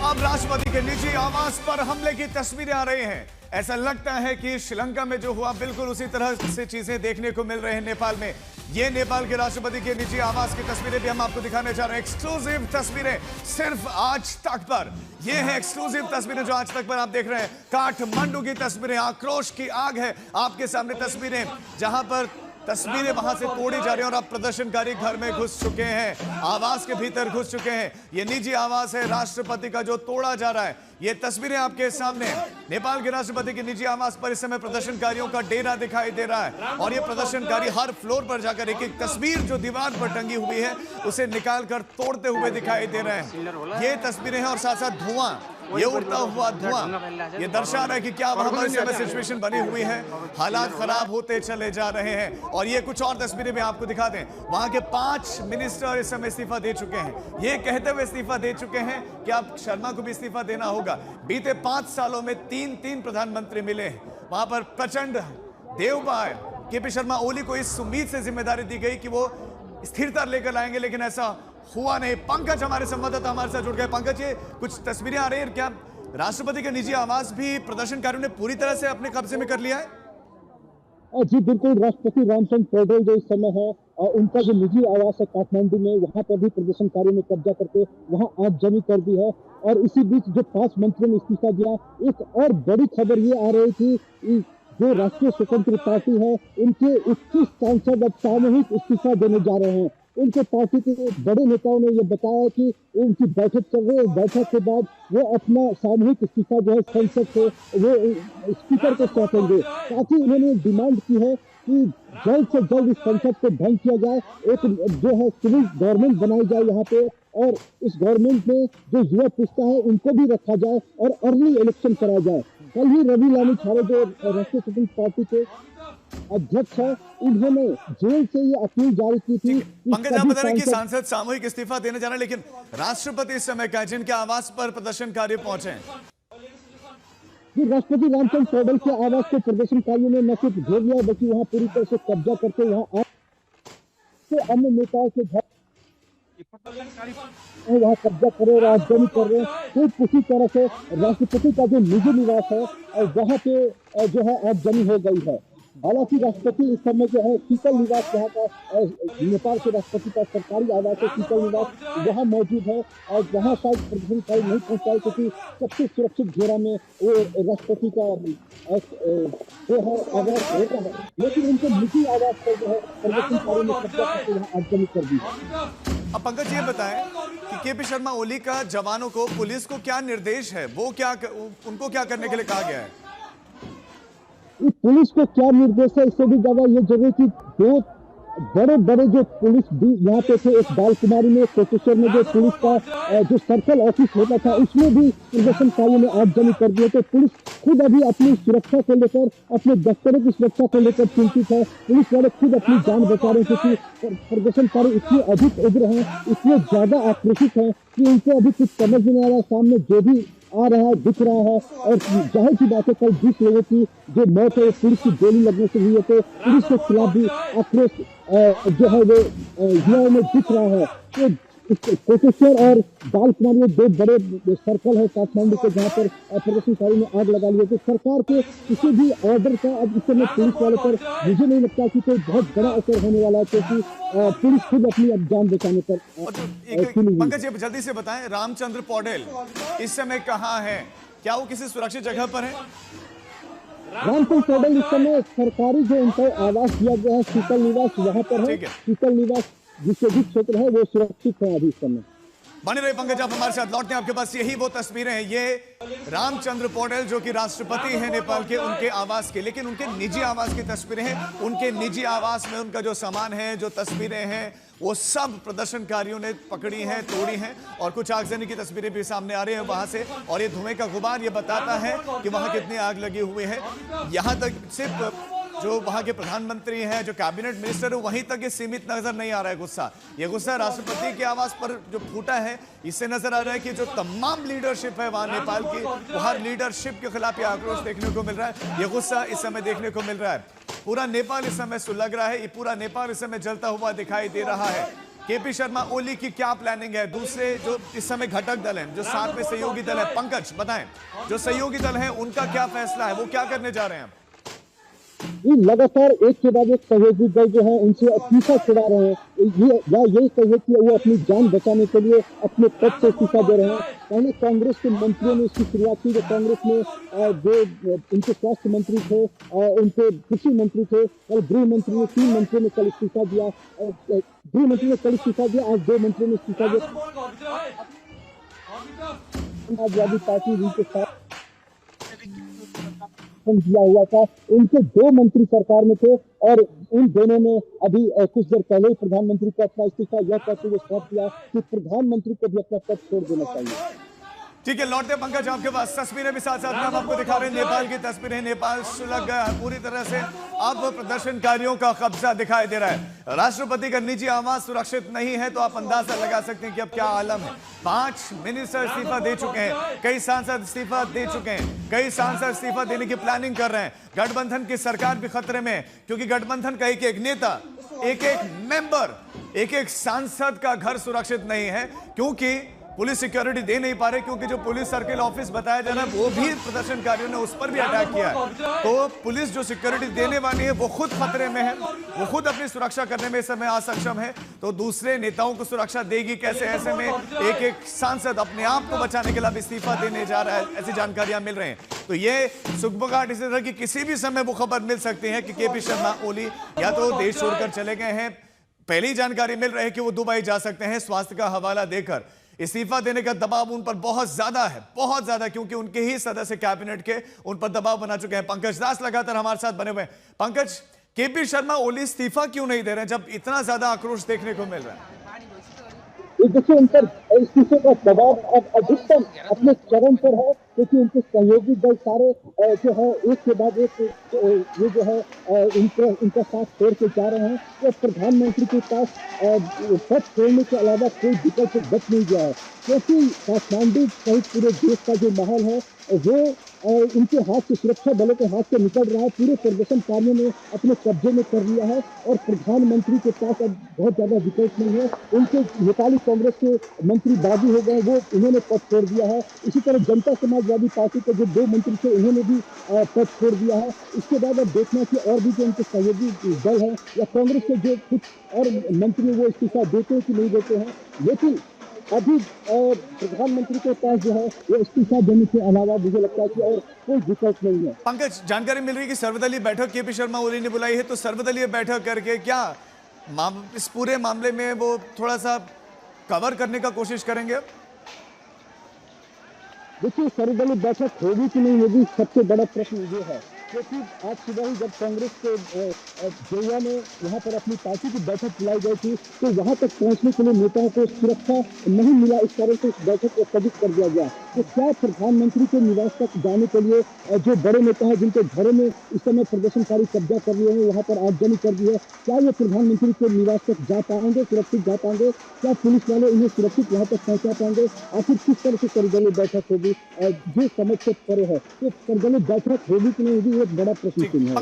अब राष्ट्रपति के निजी आवास पर हमले की तस्वीरें आ रही हैं। ऐसा लगता है कि श्रीलंका में जो हुआ बिल्कुल उसी तरह से चीजें देखने को मिल रहे हैं नेपाल में। ये नेपाल के राष्ट्रपति के निजी आवास की तस्वीरें भी हम आपको दिखाने जा रहे हैं। एक्सक्लूसिव तस्वीरें सिर्फ आज तक पर। ये है एक्सक्लूसिव तस्वीरें जो आज तक पर आप देख रहे हैं। काठमांडू की तस्वीरें, आक्रोश की आग है आपके सामने तस्वीरें, जहां पर तस्वीरें वहां से तोड़ी जा रही हैं और अब प्रदर्शनकारी घर में घुस चुके हैं, आवास के भीतर घुस चुके हैं। ये निजी आवास है राष्ट्रपति का जो तोड़ा जा रहा है। ये तस्वीरें आपके सामने नेपाल के राष्ट्रपति के निजी आवास पर इस समय प्रदर्शनकारियों का डेरा दिखाई दे रहा है और ये प्रदर्शनकारी हर फ्लोर पर जाकर एक एक तस्वीर जो दीवार पर टंगी हुई है उसे निकालकर तोड़ते हुए दिखाई दे रहे हैं। ये तस्वीरें हैं और साथ साथ धुआं, ये उड़ता हुआ धुआं, ये दर्शा रहा है कि क्या वहां पर इस समय सिचुएशन बनी हुई है। हालात खराब होते चले जा रहे हैं। और ये कुछ और तस्वीरें भी आपको दिखा दें। वहां के 5 मिनिस्टर इस समय इस्तीफा दे चुके हैं। ये कहते हुए इस्तीफा दे चुके हैं कि अब शर्मा को भी इस्तीफा देना होगा। बीते 5 सालों में 3 प्रधानमंत्री मिले हैं। वहां पर प्रचंड देवबाय केपी शर्मा ओली को इस उम्मीद से जिम्मेदारी दी गई कि वो स्थिरता लेकर आएंगे, लेकिन ऐसा हुआ नहीं। पंकज हमारे संवाददाता हमारे साथ जुड़ गए। पंकज, ये कुछ तस्वीरें आ रही हैं, क्या राष्ट्रपति का निजी आवास भी प्रदर्शनकारियों ने पूरी तरह से अपने कब्जे में कर लिया है? जी बिल्कुल, राष्ट्रपति रामचंद्र पौडेल जो इस समय है उनका जो निजी आवास है काठमांडू में, वहां पर भी प्रदर्शनकारियों ने कब्जा करके वहां आगजनी कर दी है। और इसी बीच जो 5 मंत्रियों ने इस्तीफा दिया, एक और बड़ी खबर ये आ रही थी जो राष्ट्रीय स्वतंत्र पार्टी है उनके 21 सांसद अब सामूहिक इस्तीफा देने जा रहे हैं। उनके पार्टी के बड़े नेताओं ने यह बताया कि उनकी बैठक चल रही है। बैठक के बाद वो अपना सामूहिक इस्तीफा जो है संसद से वो स्पीकर को सौंपेंगे। साथ ही उन्होंने डिमांड की है कि जल्द से जल्द इस संसद को भंग किया जाए, एक जो है सिविल गवर्नमेंट बनाई जाए यहाँ पे, और इस गवर्नमेंट में जो युवा पुस्ता है उनको भी रखा जाए और अर्ली इलेक्शन कराया जाए। कल ही रवि लामी छाड़े जो राष्ट्रीय स्वतंत्र पार्टी के अध्यक्ष है, उन्होंने जेल से ये अपील जारी की थी। पंकज, आप बता रहे हैं कि सांसद सामूहिक इस्तीफा देने जा रहे हैं, लेकिन राष्ट्रपति इस समय का जिनके आवास पर प्रदर्शनकारी पहुंचे हैं, राष्ट्रपति रामचंद्र पौडेल के आवास को प्रदर्शनकारियों ने न सिर्फ घेर लिया बल्कि वहां पूरी तरह से कब्जा करके वहां अन्य नेताओं के घर वहां कब्जा करे, राजधानी कर रहे हैं। तो उसी तरह से राष्ट्रपति का जो निजी निवास है वहां पे जो है आगजनी हो गई है। हालांकि राष्ट्रपति इस समय जो है शीतल निवास, जहाँ का नेपाल के राष्ट्रपति का सरकारी आवास है शीतल निवास, वहाँ मौजूद है और वहाँ शायद प्रदर्शनकारी नहीं पहुँच पाए क्योंकि सबसे सुरक्षित घेरा में वो राष्ट्रपति का जो है आवास होता है। लेकिन उनके निजी आवास पर जो है प्रदर्शनकारियों ने कब्जा करके वहाँ आगजनी कर दी। अब पंकज ये बताएं कि केपी शर्मा ओली का जवानों को, पुलिस को क्या निर्देश है, वो क्या उनको क्या करने के लिए कहा गया है? पुलिस को क्या निर्देश है, इससे भी ज्यादा ये जरूरी कि 2 बड़े जो पुलिस यहाँ पे थे, एक बालकुमारी में, कोटेश्वर में जो पुलिस का जो सर्कल ऑफिस होता था उसमें भी प्रदर्शनकारियों ने आगजनी कर दी है। तो पुलिस खुद अभी अपनी सुरक्षा को लेकर, अपने दफ्तरों की सुरक्षा को लेकर चिंतित है। पुलिस वाले खुद अपनी जान बचा रहे हैं क्योंकि प्रदर्शनकारी इतने अधिक उग्र हैं, इतने ज्यादा आक्रोशित हैं कि उनको अभी कुछ समझ नहीं आ रहा। सामने जो भी आ रहा है दिख रहा है और जाहिर सी बात है कल 20 लोगों की जो मौत है पुलिस की गोली लगने से हुई है। तो पुलिस के खिलाफ भी आक्रोश जो है वो युवाओं में दिख रहा है। तो कोटेश्वर और बालकुमारी में 2 बड़े सर्कल है काठमांडू के, जहाँ पर प्रदर्शनकारियों ने आग लगा ली है। तो सरकार के किसी भी ऑर्डर का अब इस समय पुलिस वालों पर मुझे नहीं लगता कि कोई बहुत बड़ा असर होने वाला है, क्योंकि पुलिस खुद अपनी अब जान बचाने पर। पंकज ये जल्दी से बताएं, रामचंद्र पौडेल इस समय कहाँ है? क्या वो किसी सुरक्षित जगह पर है? रामचंद्र पौडेल इस समय सरकारी जो उनको आवास दिया गया है शीतल निवास, वहाँ पर है। शीतल निवास जिसके भी क्षेत्र है वो सुरक्षित है अभी इस समय। बने रहे पंकज, आप हमारे साथ लौटते हैं। आपके पास यही वो तस्वीरें हैं, ये रामचंद्र पौडेल जो कि राष्ट्रपति हैं नेपाल के, उनके आवास के, लेकिन उनके निजी आवास की तस्वीरें हैं। उनके निजी आवास में उनका जो सामान है, जो तस्वीरें हैं, वो सब प्रदर्शनकारियों ने पकड़ी हैं, तोड़ी हैं और कुछ आगजनी की तस्वीरें भी सामने आ रही हैं वहां से। और ये धुएं का गुबार ये बताता है कि वहां कितनी आग लगी हुई है। यहां तक सिर्फ जो वहां के प्रधानमंत्री हैं, जो कैबिनेट मिनिस्टर है, वहीं तक ये सीमित नजर नहीं आ रहा है गुस्सा। ये गुस्सा राष्ट्रपति के आवास पर जो फूटा है, इससे नजर आ रहा है कि जो तमाम लीडरशिप है वहां नेपाल की, वो हर लीडरशिप के खिलाफ ये आक्रोश देखने को मिल रहा है। ये गुस्सा इस समय देखने को मिल रहा है। पूरा नेपाल इस समय सुलग रहा है, ये पूरा नेपाल इस समय जलता हुआ दिखाई दे रहा है। केपी शर्मा ओली की क्या प्लानिंग है? दूसरे जो इस समय घटक दल हैं, जो साथ में सहयोगी दल है, पंकज बताएं, जो सहयोगी दल है उनका क्या फैसला है, वो क्या करने जा रहे हैं? ये लगातार एक के बाद एक सहयोगी दल जो है उनसे इस्तीफा छुड़ा रहे हैं। यही कहिए कि वो अपनी जान बचाने के लिए अपने पद से इस्तीफा दे रहे हैं। पहले कांग्रेस के मंत्रियों ने इसकी शुरुआत की, जो कांग्रेस में जो इनके स्वास्थ्य मंत्री थे, उनके कृषि मंत्री थे, कल गृह मंत्री ने, 3 मंत्रियों ने कल इस्तीफा दिया। गृह मंत्री ने कल इस्तीफा दिया, आज 2 मंत्रियों ने इस्तीफा दिया। समाजवादी पार्टी जिनके साथ दिया हुआ था, उनके 2 मंत्री सरकार में थे और उन दोनों ने अभी कुछ देर पहले ही प्रधानमंत्री को अपना इस्तीफा यह कहते हुए सौंप दिया कि प्रधानमंत्री को भी अपना पद छोड़ देना चाहिए। ठीक है, लौटते पंकज आपके पास। तस्वीरें भी साथ साथ में हम आपको दिखा रहे हैं, नेपाल की तस्वीरें। नेपाल सुलग गया है पूरी तरह से, अब प्रदर्शनकारियों का कब्जा दिखाई दे रहा है। राष्ट्रपति का निजी आवास सुरक्षित नहीं है तो आप अंदाजा लगा सकते हैं कि अब क्या आलम है। 5 मिनिस्टर इस्तीफा दे चुके हैं, कई सांसद इस्तीफा दे चुके हैं, कई सांसद इस्तीफा देने की प्लानिंग कर रहे हैं। गठबंधन की सरकार भी खतरे में है, क्योंकि गठबंधन का एक एक नेता, एक एक मेंबर, एक एक सांसद का घर सुरक्षित नहीं है, क्योंकि पुलिस सिक्योरिटी दे नहीं पा रहे, क्योंकि जो पुलिस सर्किल ऑफिस बताया जा रहा है वो भी प्रदर्शनकारियों ने उस पर भी अटैक किया है। तो पुलिस जो सिक्योरिटी देने वाली है वो खुद खतरे में है, वो खुद अपनी सुरक्षा करने में इस समय असक्षम है, तो दूसरे नेताओं को सुरक्षा देगी कैसे? ऐसे में एक एक सांसद अपने आप को बचाने के लिए इस्तीफा देने जा रहा है, ऐसी जानकारियां मिल रही हैं। तो ये सुगबुगाहट इसी तरह की किसी भी समय वो खबर मिल सकती है कि केपी शर्मा ओली या तो देश छोड़कर चले गए हैं, पहली जानकारी मिल रही है कि वो दुबई जा सकते हैं स्वास्थ्य का हवाला देकर। इस्तीफा देने का दबाव उन पर बहुत ज्यादा है, बहुत ज्यादा, क्योंकि उनके ही सदस्य कैबिनेट के उन पर दबाव बना चुके हैं। पंकज दास लगातार हमारे साथ बने हुए हैं। पंकज, केपी शर्मा ओली इस्तीफा क्यों नहीं दे रहे हैं जब इतना ज्यादा आक्रोश देखने को मिल रहा है? देखिए, उन पर इस्तीफे का दबाव अब अधिकतम अपने चरम पर है, क्योंकि उनके सहयोगी दल सारे जो है एक के बाद एक ये जो है इनका साथ छोड़ के जा रहे हैं। तो प्रधानमंत्री के पास पद छोड़ने के अलावा कोई विकल्प बच नहीं गया है, क्योंकि काठमांडू सहित पूरे देश का जो माहौल है वो इनके हाथ से, सुरक्षा बलों के हाथ से निकल रहा है। पूरे प्रदर्शनकारियों ने अपने कब्जे में कर लिया है और प्रधानमंत्री के पास अब बहुत ज्यादा विकल्प नहीं है। उनके नेपाली कांग्रेस के मंत्री बागी हो गए, वो उन्होंने पद छोड़ दिया है। इसी तरह जनता समाजवादी पार्टी के जो 2 मंत्री थे उन्होंने भी पद छोड़ दिया है। इसके बाद अब देखना कि और भी जो उनके सहयोगी दल है या कांग्रेस के जो कुछ और मंत्री वो इस्तीफा देते हैं कि नहीं देते हैं। लेकिन अभी प्रधानमंत्री के पास जो है वो इस्तीफा देने के अलावा मुझे लगता है कि और कोई विकल्प नहीं है। पंकज, जानकारी मिल रही है कि सर्वदलीय बैठक केपी शर्मा ओली ने बुलाई है, तो सर्वदलीय बैठक करके क्या इस पूरे मामले में वो थोड़ा सा कवर करने का कोशिश करेंगे? देखिए, सर्वदलीय बैठक होगी कि नहीं होगी, सबसे बड़ा प्रश्न ये है, क्योंकि आज सुबह ही जब कांग्रेस के जोया ने यहाँ पर अपनी पार्टी की बैठक बुलाई गई थी, तो वहाँ तक पहुँचने के लिए नेताओं को सुरक्षा नहीं मिला, इस कारण से इस बैठक को स्थगित कर दिया गया। तो क्या प्रधानमंत्री के निवास तक जाने के लिए जो बड़े नेता हैं जिनके घरों में इस समय प्रदर्शनकारी कब्जा कर रहे हैं, वहाँ पर आगजनी कर दी है, क्या ये प्रधानमंत्री के निवास तक जा पाएंगे, सुरक्षित जा पाएंगे? क्या पुलिस वाले उन्हें सुरक्षित वहाँ तक पहुँचा पाएंगे? आखिर किस तरह से सर्वदलीय बैठक होगी, जो समझ से परे है। तो सर्वदलीय बैठक होगी कि नहीं होगी, एक बड़ा प्रश्न है।